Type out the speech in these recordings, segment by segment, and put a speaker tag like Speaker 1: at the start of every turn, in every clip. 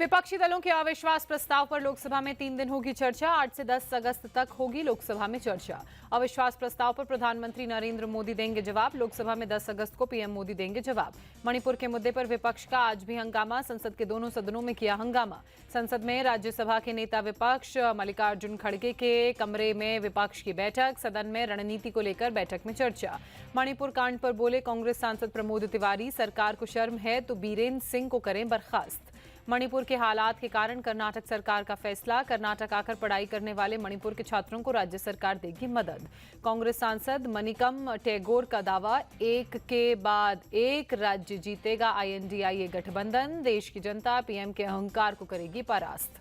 Speaker 1: विपक्षी दलों के अविश्वास प्रस्ताव पर लोकसभा में 3 दिन होगी चर्चा। 8 से 10 अगस्त तक होगी लोकसभा में चर्चा। अविश्वास प्रस्ताव पर प्रधानमंत्री नरेंद्र मोदी देंगे जवाब। लोकसभा में 10 अगस्त को पीएम मोदी देंगे जवाब। मणिपुर के मुद्दे पर विपक्ष का आज भी हंगामा। संसद के दोनों सदनों में किया हंगामा। संसद में राज्यसभा के नेता विपक्ष मल्लिकार्जुन खड़गे के कमरे में विपक्ष की बैठक। सदन में रणनीति को लेकर बैठक में चर्चा। मणिपुर कांड पर बोले कांग्रेस सांसद प्रमोद तिवारी, सरकार को शर्म है तो बीरेंद्र सिंह को करें बर्खास्त। मणिपुर के हालात के कारण कर्नाटक सरकार का फैसला। कर्नाटक आकर पढ़ाई करने वाले मणिपुर के छात्रों को राज्य सरकार देगी मदद। कांग्रेस सांसद मनिकम टैगोर का दावा, एक के बाद एक राज्य जीतेगा आईएनडीआईए गठबंधन। देश की जनता पीएम के अहंकार को करेगी परास्त।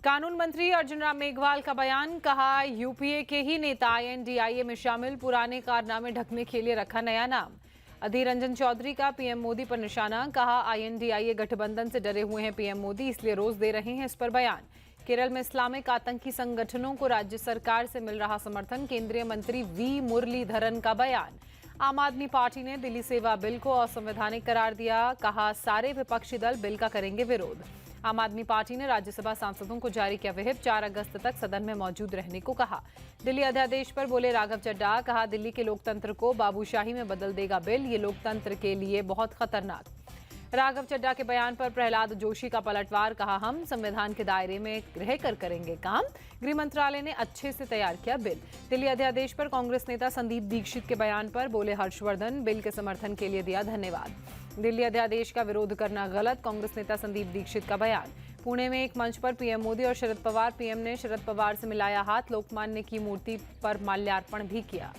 Speaker 1: कानून मंत्री अर्जुन राम मेघवाल का बयान, कहा यूपीए के ही नेता आईएनडीआईए में शामिल, पुराने कारनामे ढकने के लिए रखा नया नाम। अधीर रंजन चौधरी का पीएम मोदी पर निशाना, कहा आईएनडीआईए गठबंधन से डरे हुए हैं पीएम मोदी, इसलिए रोज दे रहे हैं इस पर बयान। केरल में इस्लामिक आतंकी संगठनों को राज्य सरकार से मिल रहा समर्थन। केंद्रीय मंत्री वी मुरलीधरन का बयान। आम आदमी पार्टी ने दिल्ली सेवा बिल को असंवैधानिक करार दिया, कहा सारे विपक्षी दल बिल का करेंगे विरोध। आम आदमी पार्टी ने राज्यसभा सांसदों को जारी किया व्हिप, 4 अगस्त तक सदन में मौजूद रहने को कहा। दिल्ली अध्यादेश पर बोले राघव चड्ढा, कहा दिल्ली के लोकतंत्र को बाबूशाही में बदल देगा बिल, ये लोकतंत्र के लिए बहुत खतरनाक। राघव चड्ढा के बयान पर प्रहलाद जोशी का पलटवार, कहा हम संविधान के दायरे में रहकर करेंगे काम। गृह मंत्रालय ने अच्छे से तैयार किया बिल। दिल्ली अध्यादेश पर कांग्रेस नेता संदीप दीक्षित के बयान पर बोले हर्षवर्धन, बिल के समर्थन के लिए दिया धन्यवाद। दिल्ली अध्यादेश का विरोध करना गलत, कांग्रेस नेता संदीप दीक्षित का बयान। पुणे में एक मंच पर पीएम मोदी और शरद पवार, पीएम ने शरद पवार से मिलाया हाथ, लोकमान्य की मूर्ति पर माल्यार्पण भी किया।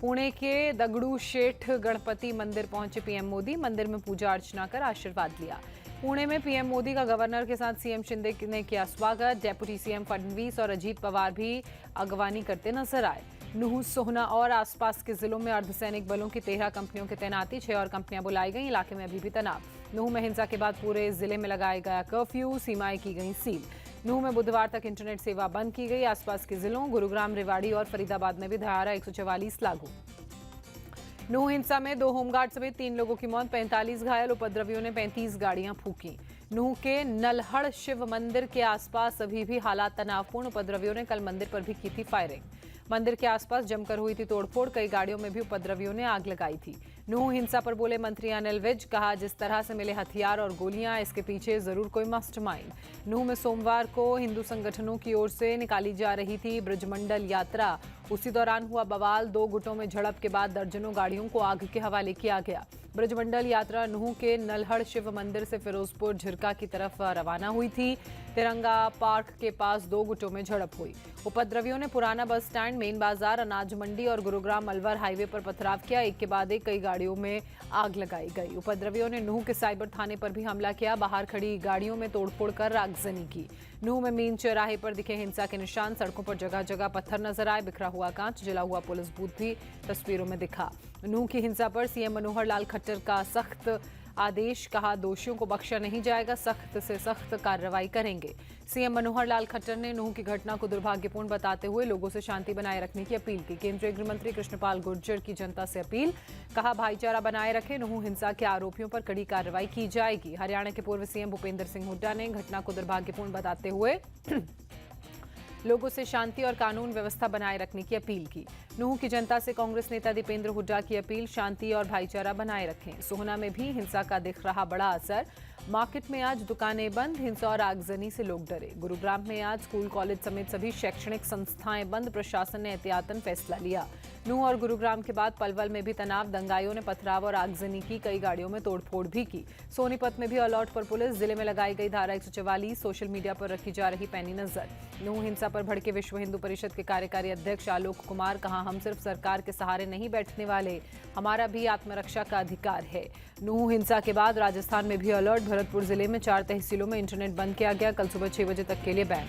Speaker 1: पुणे के दगड़ू शेठ गणपति मंदिर पहुंचे पीएम मोदी, मंदिर में पूजा अर्चना कर आशीर्वाद लिया। पुणे में पीएम मोदी का गवर्नर के साथ सीएम शिंदे ने किया स्वागत। डेप्यूटी सीएम फडणवीस और अजीत पवार भी अगवानी करते नजर आए। नूह, सोहना और आसपास के जिलों में अर्धसैनिक बलों की 13 कंपनियों की तैनाती, 6 और कंपनियां बुलाई गई। इलाके में अभी भी तनाव। नूह में हिंसा के बाद पूरे जिले में लगाया गया कर्फ्यू, सीमाएं की गई सील। नूह में बुधवार तक इंटरनेट सेवा बंद की गई। आसपास के जिलों गुरुग्राम, रेवाड़ी और फरीदाबाद में भी धारा 144 लागू। नूह हिंसा में 2 होमगार्ड समेत 3 लोगों की मौत, 45 घायल। उपद्रवियों ने 35 गाड़ियां फूंकी। नूह के नल्हड़ शिव मंदिर के आसपास अभी भी हालात तनावपूर्ण। उपद्रवियों ने कल मंदिर पर भी की थी फायरिंग। मंदिर के आसपास जमकर हुई थी तोड़फोड़, कई गाड़ियों में भी उपद्रवियों ने आग लगाई थी। नूह हिंसा पर बोले मंत्री अनिल विज, कहा जिस तरह से मिले हथियार और गोलियां, इसके पीछे जरूर कोई मास्टरमाइंड। नूह में सोमवार को हिंदू संगठनों की ओर से निकाली जा रही थी ब्रजमंडल यात्रा, उसी दौरान हुआ बवाल। 2 गुटों में झड़प के बाद दर्जनों गाड़ियों को आग के हवाले किया गया। ब्रजमंडल यात्रा नूह के नल्हड़ शिव मंदिर से फिरोजपुर झिरका की तरफ रवाना हुई थी। तिरंगा पार्क के पास 2 गुटों में झड़प हुई। उपद्रवियों ने पुराना बस स्टैंड, मेन बाजार, अनाज मंडी और गुरुग्राम अलवर हाईवे पर पथराव किया। एक के बाद एक कई गाड़ियों में आग लगाई गई। उपद्रवियों ने नूह के साइबर थाने पर भी हमला किया, बाहर खड़ी गाड़ियों में तोड़फोड़ कर आगजनी की। नूह में मीन चौराहे पर दिखे हिंसा के निशान, सड़कों पर जगह जगह पत्थर नजर आए, बिखरा हुआ कांच, जला हुआ पुलिस बूथ भी तस्वीरों में दिखा। नूह की हिंसा पर सीएम मनोहर लाल खट्टर का सख्त आदेश, कहा दोषियों को बख्शा नहीं जाएगा, सख्त से सख्त कार्रवाई करेंगे। सीएम मनोहर लाल खट्टर ने नूह की घटना को दुर्भाग्यपूर्ण बताते हुए लोगों से शांति बनाए रखने की अपील की। केंद्रीय गृह मंत्री कृष्णपाल गुर्जर की जनता से अपील, कहा भाईचारा बनाए रखें, नूह हिंसा के आरोपियों पर कड़ी कार्रवाई की जाएगी। हरियाणा के पूर्व सीएम भूपेंद्र सिंह हुड्डा ने घटना को दुर्भाग्यपूर्ण बताते हुए लोगों से शांति और कानून व्यवस्था बनाए रखने की अपील की। नूह की जनता से कांग्रेस नेता दीपेंद्र हुड्डा की अपील, शांति और भाईचारा बनाए रखें। सोहना में भी हिंसा का दिख रहा बड़ा असर। मार्केट में आज दुकानें बंद, हिंसा और आगजनी से लोग डरे। गुरुग्राम में आज स्कूल, कॉलेज समेत सभी शैक्षणिक संस्थाएं बंद, प्रशासन ने एहतियातन फैसला लिया। नूह और गुरुग्राम के बाद पलवल में भी तनाव, दंगाइयों ने पथराव और आगजनी की, कई गाड़ियों में तोड़फोड़ भी की। सोनीपत में भी अलर्ट पर पुलिस, जिले में लगाई गई धारा 144, सोशल मीडिया पर रखी जा रही पैनी नजर। नूह हिंसा पर भड़के विश्व हिंदू परिषद के कार्यकारी अध्यक्ष आलोक कुमार, कहा हम सिर्फ सरकार के सहारे नहीं बैठने वाले, हमारा भी आत्मरक्षा का अधिकार है। नूह हिंसा के बाद राजस्थान में भी अलर्ट, भरतपुर जिले में 4 तहसीलों में इंटरनेट बंद किया गया, कल सुबह 6 बजे तक के लिए बैन।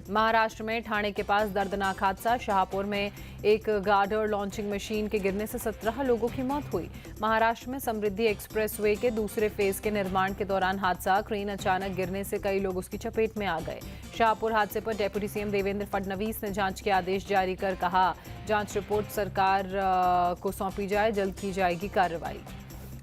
Speaker 1: महाराष्ट्र में ठाणे के पास दर्दनाक हादसा, शाहपुर में एक गार्डर लॉन्चिंग मशीन के गिरने से 17 लोगों की मौत हुई। महाराष्ट्र में समृद्धि एक्सप्रेसवे के दूसरे फेज के निर्माण के दौरान हादसा, क्रेन अचानक गिरने से कई लोग उसकी चपेट में आ गए। शाहपुर हादसे पर डेप्यूटी सीएम देवेंद्र फडणवीस ने जांच के आदेश जारी कर कहा, जांच रिपोर्ट सरकार को सौंपी जाए, जल्द की जाएगी कार्रवाई।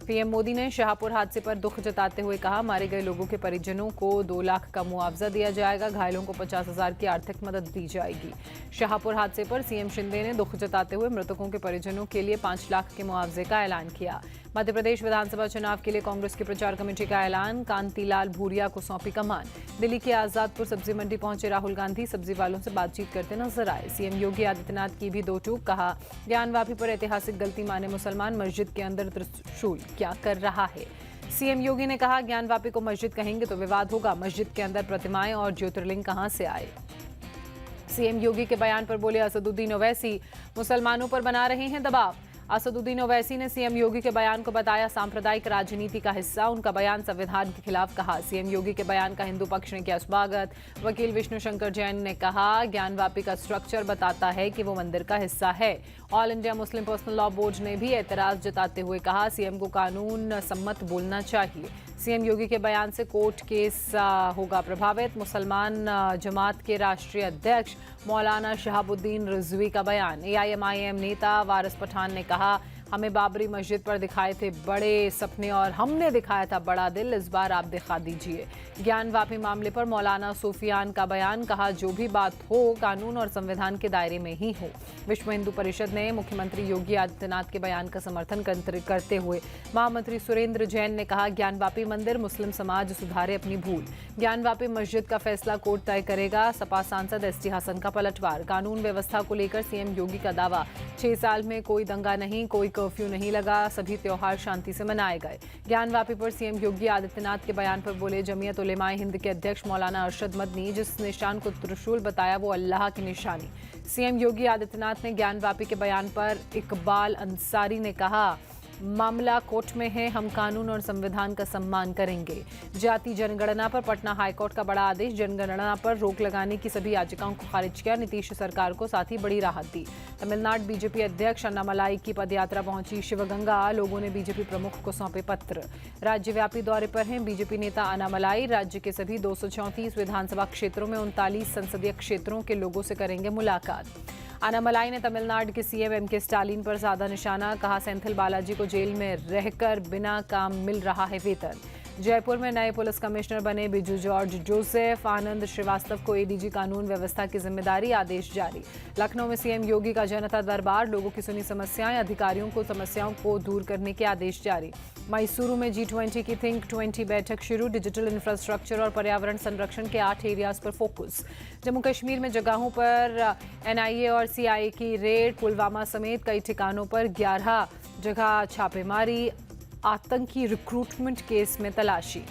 Speaker 1: पीएम मोदी ने शाहपुर हादसे पर दुख जताते हुए कहा, मारे गए लोगों के परिजनों को 2 लाख का मुआवजा दिया जाएगा, घायलों को 50,000 की आर्थिक मदद दी जाएगी। शाहपुर हादसे पर सीएम शिंदे ने दुख जताते हुए मृतकों के परिजनों के लिए 5 लाख के मुआवजे का ऐलान किया। मध्य प्रदेश विधानसभा चुनाव के लिए कांग्रेस की प्रचार कमेटी का ऐलान, कांतिलाल भूरिया को सौंपी कमान। दिल्ली के आजादपुर सब्जी मंडी पहुंचे राहुल गांधी सब्जी वालों से बातचीत करते नजर आए। सीएम योगी आदित्यनाथ की भी दो टूक, कहा ज्ञानवापी पर ऐतिहासिक गलती माने मुसलमान, मस्जिद के अंदर त्रिशूल क्या कर रहा है। सीएम योगी ने कहा, ज्ञानवापी को मस्जिद कहेंगे तो विवाद होगा, मस्जिद के अंदर प्रतिमाएं और ज्योतिर्लिंग कहां से आए। सीएम योगी के बयान पर बोले असदुद्दीन ओवैसी, मुसलमानों पर बना रहे हैं दबाव। असदुद्दीन ओवैसी ने सीएम योगी के बयान को बताया सांप्रदायिक राजनीति का हिस्सा, उनका बयान संविधान के खिलाफ कहा। सीएम योगी के बयान का हिंदू पक्ष ने किया स्वागत। वकील विष्णु शंकर जैन ने कहा, ज्ञानवापी का स्ट्रक्चर बताता है कि वो मंदिर का हिस्सा है। All India Muslim personal law board ने भी एतराज जताते हुए कहा, सीएम को कानून सम्मत बोलना चाहिए। सीएम योगी के बयान से कोर्ट केस होगा प्रभावित। मुसलमान जमात के राष्ट्रीय अध्यक्ष मौलाना शहाबुद्दीन रिजवी का बयान। एआईएमआईएम नेता वारिस पठान ने कहा, हमें बाबरी मस्जिद पर दिखाए थे बड़े सपने और हमने दिखाया था बड़ा दिल, इस बार आप दिखा दीजिए। ज्ञानवापी मामले पर मौलाना सूफियान का बयान, कहा जो भी बात हो कानून और संविधान के दायरे में ही हो। विश्व हिंदू परिषद ने मुख्यमंत्री योगी आदित्यनाथ के बयान का समर्थन करते हुए महामंत्री सुरेंद्र जैन ने कहा, ज्ञानवापी मंदिर मुस्लिम समाज सुधारे अपनी भूल। ज्ञानवापी मस्जिद का फैसला कोर्ट तय करेगा। सपा सांसद एसटी हसन का पलटवार। कानून व्यवस्था को लेकर सीएम योगी का दावा, 6 साल में कोई दंगा नहीं, कोई कर्फ्यू नहीं लगा, सभी त्योहार शांति से मनाए गए। ज्ञानवापी पर सीएम योगी आदित्यनाथ के बयान पर बोले जमीयत उलेमाए हिंद के अध्यक्ष मौलाना अरशद मदनी, जिस निशान को त्रिशूल बताया वो अल्लाह की निशानी। सीएम योगी आदित्यनाथ ने ज्ञानवापी के बयान पर इकबाल अंसारी ने कहा, मामला कोर्ट में है, हम कानून और संविधान का सम्मान करेंगे। जाति जनगणना पर पटना हाईकोर्ट का बड़ा आदेश, जनगणना पर रोक लगाने की सभी याचिकाओं को खारिज किया। नीतीश सरकार को साथ ही बड़ी राहत दी। तमिलनाडु बीजेपी अध्यक्ष अन्नामलाई की पदयात्रा पहुंची शिवगंगा, लोगों ने बीजेपी प्रमुख को सौंपे पत्र। राज्यव्यापी दौरे पर हैं बीजेपी नेता अन्नामलाई, राज्य के सभी 234 विधानसभा क्षेत्रों में 39 संसदीय क्षेत्रों के लोगों से करेंगे मुलाकात। अन्नामलाई ने तमिलनाडु के सीएम एमके स्टालिन पर साधा निशाना, कहा सेंथिल बालाजी को जेल में रहकर बिना काम मिल रहा है वेतन। जयपुर में नए पुलिस कमिश्नर बने बिजू जॉर्ज जोसेफ, आनंद श्रीवास्तव को एडीजी कानून व्यवस्था की जिम्मेदारी, आदेश जारी। लखनऊ में सीएम योगी का जनता दरबार, लोगों की सुनी समस्याएं, अधिकारियों को समस्याओं को दूर करने के आदेश जारी। मैसूरू में G20 की थिंक 20 बैठक शुरू, डिजिटल इंफ्रास्ट्रक्चर और पर्यावरण संरक्षण के 8 एरियाज पर फोकस। जम्मू कश्मीर में जगहों पर एनआईए और सीआईए की रेड, पुलवामा समेत कई ठिकानों पर 11 जगह छापेमारी, आतंकी रिक्रूटमेंट केस में तलाशी।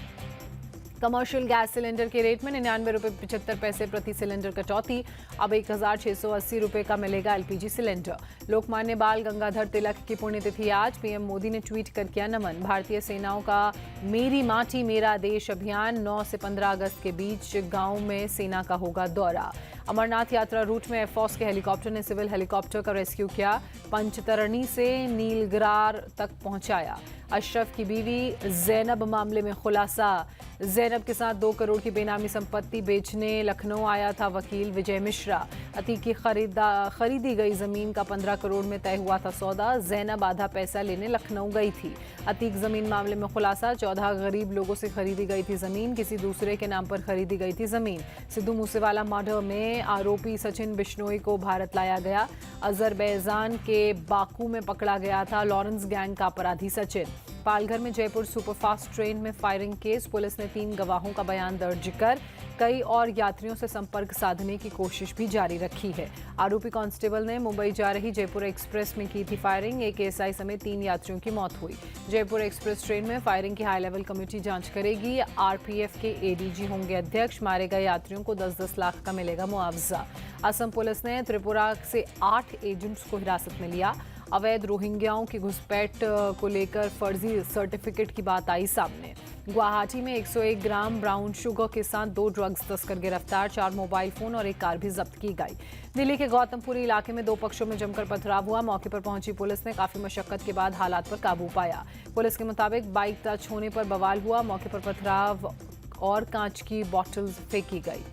Speaker 1: कमर्शियल गैस सिलेंडर के रेट में 99 रुपये 75 पैसे प्रति सिलेंडर कटौती, अब 1680 रुपये का मिलेगा एलपीजी सिलेंडर। लोकमान्य बाल गंगाधर तिलक की पुण्यतिथि आज, पीएम मोदी ने ट्वीट कर किया नमन। भारतीय सेनाओं का मेरी माटी मेरा देश अभियान 9 से 15 अगस्त के बीच गांव में सेना का होगा दौरा। अमरनाथ यात्रा रूट में एयरफोर्स के हेलीकॉप्टर ने सिविल हेलीकॉप्टर का रेस्क्यू किया, पंचतरणी से नीलग्रार तक पहुंचाया। अशरफ की बीवी जैनब मामले में खुलासा, जैनब के साथ 2 करोड़ की बेनामी संपत्ति बेचने लखनऊ आया था वकील विजय मिश्रा। अतीक की खरीदी गई जमीन का 15 करोड़ में तय हुआ था सौदा, जैनब आधा पैसा लेने लखनऊ गई थी। अतीक जमीन मामले में खुलासा, 14 गरीब लोगों से खरीदी गई थी जमीन, किसी दूसरे के नाम पर खरीदी गई थी जमीन। सिद्धू मूसेवाला मर्डर में आरोपी सचिन बिश्नोई को भारत लाया गया, अजरबैजान के बाकू में पकड़ा गया था लॉरेंस गैंग का अपराधी सचिन। पालघर में जयपुर सुपरफास्ट ट्रेन में फायरिंग केस, पुलिस ने 3 गवाहों का बयान दर्ज कर कई और यात्रियों से संपर्क साधने की कोशिश भी जारी रखी है। आरोपी कांस्टेबल ने मुंबई जा रही जयपुर एक्सप्रेस में की थी फायरिंग, एक एएसआई समेत 3 यात्रियों की मौत हुई। जयपुर एक्सप्रेस ट्रेन में फायरिंग की हाई लेवल कमेटी जांच करेगी, आरपीएफ के एडीजी होंगे अध्यक्ष, मारे गए यात्रियों को 10-10 लाख का मिलेगा मुआवजा। असम पुलिस ने त्रिपुरा से 8 एजेंट्स को हिरासत में लिया। अवैध रोहिंग्याओं की घुसपैठ को लेकर फर्जी सर्टिफिकेट की बात आई सामने। गुवाहाटी में 101 ग्राम ब्राउन शुगर के साथ 2 ड्रग्स तस्कर गिरफ्तार, 4 मोबाइल फोन और एक कार भी जब्त की गई। दिल्ली के गौतमपुरी इलाके में 2 पक्षों में जमकर पथराव हुआ, मौके पर पहुंची पुलिस ने काफी मशक्कत के बाद हालात पर काबू पाया। पुलिस के मुताबिक बाइक टच होने पर बवाल हुआ, मौके पर पथराव और कांच की बॉटल्स फेंकी गई।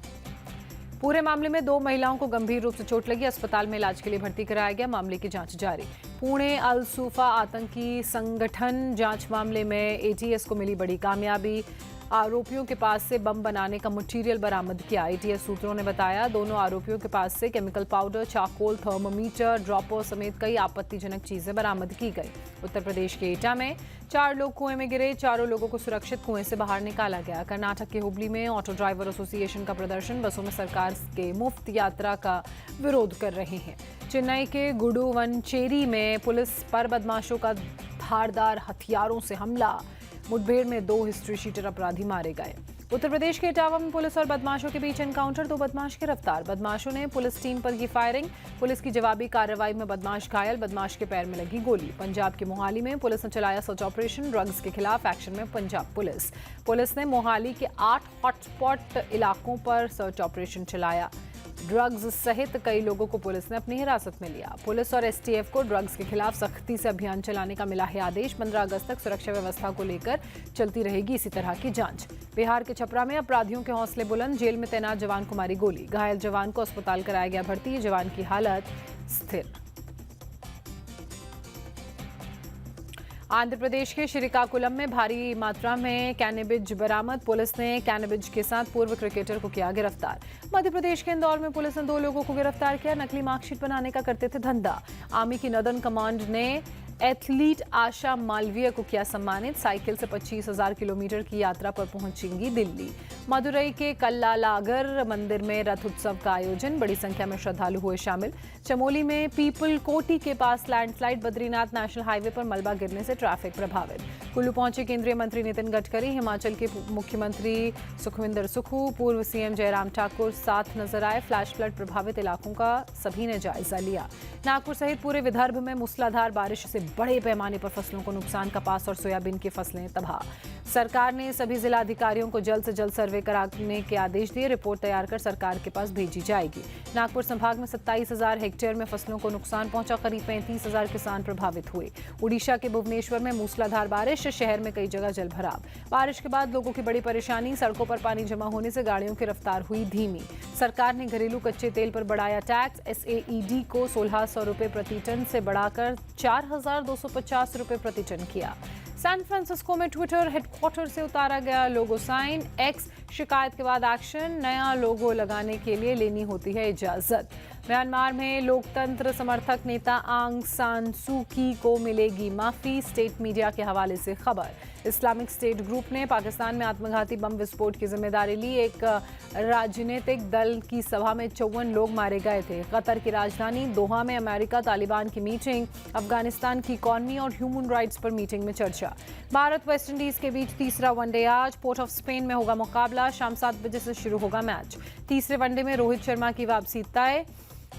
Speaker 1: पूरे मामले में 2 महिलाओं को गंभीर रूप से चोट लगी, अस्पताल में इलाज के लिए भर्ती कराया गया, मामले की जांच जारी। पुणे अल सूफा आतंकी संगठन जांच मामले में एटीएस को मिली बड़ी कामयाबी। आरोपियों के पास से बम बनाने का मटेरियल बरामद किया। एटीएस सूत्रों ने बताया दोनों आरोपियों के पास से chemical powder, charcoal, thermometer, dropper समेत कई आपत्तिजनक चीजें बरामद की गई। उत्तर प्रदेश के एटा में 4 लोग कुएं में गिरे, चारों लोगों को सुरक्षित कुएं से बाहर निकाला गया। कर्नाटक के हुबली में ऑटो ड्राइवर एसोसिएशन का प्रदर्शन, बसों में सरकार के मुफ्त यात्रा का विरोध कर रहे हैं। चेन्नई के गुडुवनचेरी में पुलिस पर बदमाशों का धारदार हथियारों से हमला, मुठभेड़ में 2 हिस्ट्री शीटर अपराधी मारे गए। उत्तर प्रदेश के इटावा में पुलिस और बदमाशों के बीच एनकाउंटर, 2 बदमाश गिरफ्तार। बदमाशों ने पुलिस टीम पर की फायरिंग, पुलिस की जवाबी कार्रवाई में बदमाश घायल, बदमाश के पैर में लगी गोली। पंजाब के मोहाली में पुलिस ने चलाया सर्च ऑपरेशन, ड्रग्स के खिलाफ एक्शन में पंजाब पुलिस ने मोहाली के 8 हॉटस्पॉट इलाकों पर सर्च ऑपरेशन चलाया। ड्रग्स सहित कई लोगों को पुलिस ने अपनी हिरासत में लिया। पुलिस और एसटीएफ को ड्रग्स के खिलाफ सख्ती से अभियान चलाने का मिला है आदेश। 15 अगस्त तक सुरक्षा व्यवस्था को लेकर चलती रहेगी इसी तरह की जांच। बिहार के छपरा में अपराधियों के हौसले बुलंद, जेल में तैनात जवान को मारी गोली, घायल जवान को अस्पताल कराया गया भर्ती, जवान की हालत स्थिर। आंध्र प्रदेश के श्रीकाकुलम में भारी मात्रा में कैनबिज बरामद, पुलिस ने कैनबिज के साथ पूर्व क्रिकेटर को किया गिरफ्तार। मध्य प्रदेश के इंदौर में पुलिस ने 2 लोगों को गिरफ्तार किया, नकली मार्कशीट बनाने का करते थे धंधा। आर्मी की नदन कमांड ने एथलीट आशा मालवीय को किया सम्मानित, साइकिल से 25,000 किलोमीटर की यात्रा पर पहुंचेंगी दिल्ली। मदुरई के कल्लालागर मंदिर में रथ उत्सव का आयोजन, बड़ी संख्या में श्रद्धालु हुए शामिल। चमोली में पीपल कोटी के पास लैंडस्लाइड, बद्रीनाथ नेशनल हाईवे पर मलबा गिरने से ट्रैफिक प्रभावित। कुल्लू पहुंचे केंद्रीय मंत्री नितिन गडकरी, हिमाचल के मुख्यमंत्री सुखविंदर सुक्खू, पूर्व सीएम जयराम ठाकुर साथ नजर आए। फ्लैश फ्लड प्रभावित इलाकों का सभी ने जायजा लिया। नागपुर सहित पूरे विदर्भ में मूसलाधार बारिश से बड़े पैमाने पर फसलों को नुकसान, कपास और सोयाबीन की फसलें तबाह। सरकार ने सभी जिला अधिकारियों को जल्द से जल्द सर्वे कराने के आदेश दिए, रिपोर्ट तैयार कर सरकार के पास भेजी जाएगी। नागपुर संभाग में 27,000 हेक्टेयर में फसलों को नुकसान पहुंचा, करीब 35,000 किसान प्रभावित हुए। उड़ीसा के भुवनेश्वर में मूसलाधार बारिश, शहर में कई जगह जलभराव। बारिश के बाद लोगों की बड़ी परेशानी, सड़कों पर पानी जमा होने से गाड़ियों की रफ्तार हुई धीमी। सरकार ने घरेलू कच्चे तेल पर बढ़ाया टैक्स, एसएईडी को 1,600 रुपये प्रति टन से बढ़ाकर 4,250 रुपये प्रति टन किया। सैन फ्रांसिस्को में ट्विटर हेडक्वार्टर से उतारा गया लोगो साइन, एक्स शिकायत के बाद एक्शन, नया लोगो लगाने के लिए लेनी होती है इजाजत। म्यांमार में लोकतंत्र समर्थक नेता आंग सान सू की को मिलेगी माफी, स्टेट मीडिया के हवाले से खबर। इस्लामिक स्टेट ग्रुप ने पाकिस्तान में आत्मघाती बम विस्फोट की जिम्मेदारी ली, एक राजनीतिक दल की सभा में 54 लोग मारे गए थे। कतर की राजधानी दोहा में अमेरिका तालिबान की मीटिंग, अफगानिस्तान की इकॉनमी और ह्यूमन राइट्स पर मीटिंग में चर्चा। भारत वेस्ट इंडीज के बीच तीसरा वनडे आज पोर्ट ऑफ स्पेन में होगा मुकाबला, शाम 7 बजे से शुरू होगा मैच। तीसरे वनडे में रोहित शर्मा की वापसी तय,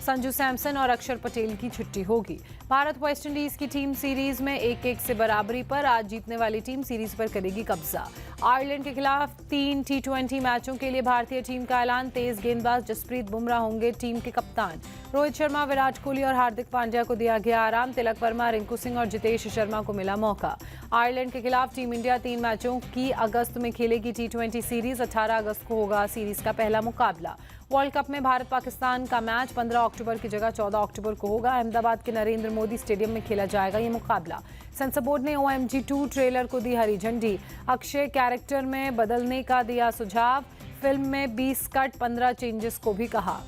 Speaker 1: संजू सैमसन और अक्षर पटेल की छुट्टी होगी। भारत वेस्ट इंडीज की टीम सीरीज में 1-1 से बराबरी पर, आज जीतने वाली टीम सीरीज पर करेगी कब्जा। आयरलैंड के खिलाफ 3 T20 मैचों के लिए भारतीय टीम का ऐलान, तेज गेंदबाज जसप्रीत बुमराह होंगे टीम के कप्तान। रोहित शर्मा, विराट कोहली और हार्दिक पांड्या को दिया गया आराम, तिलक वर्मा, रिंकू सिंह और जितेश शर्मा को मिला मौका। आयरलैंड के खिलाफ टीम इंडिया 3 मैचों की अगस्त में खेलेगी T20 सीरीज, 18 अगस्त को होगा सीरीज का पहला मुकाबला। वर्ल्ड कप में भारत पाकिस्तान का मैच 15 अक्टूबर की जगह 14 अक्टूबर को होगा। अहमदाबाद के नरेंद्र मोदी स्टेडियम में खेला जाएगा ये मुकाबला। सेंसर बोर्ड ने OMG2 ट्रेलर को दी हरी झंडी, अक्षय कैरेक्टर में बदलने का दिया सुझाव, फिल्म में 20 कट 15 चेंजेस को भी कहा।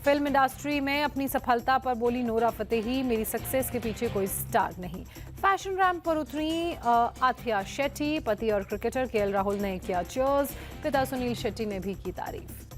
Speaker 1: फिल्म इंडस्ट्री में अपनी सफलता पर बोली नोरा फतेही, मेरी सक्सेस के पीछे कोई स्टार नहीं। फैशन रैंप पर उतरी आथिया शेट्टी, पति और क्रिकेटर केएल राहुल ने किया चीयर्स, पिता सुनील शेट्टी ने भी की तारीफ।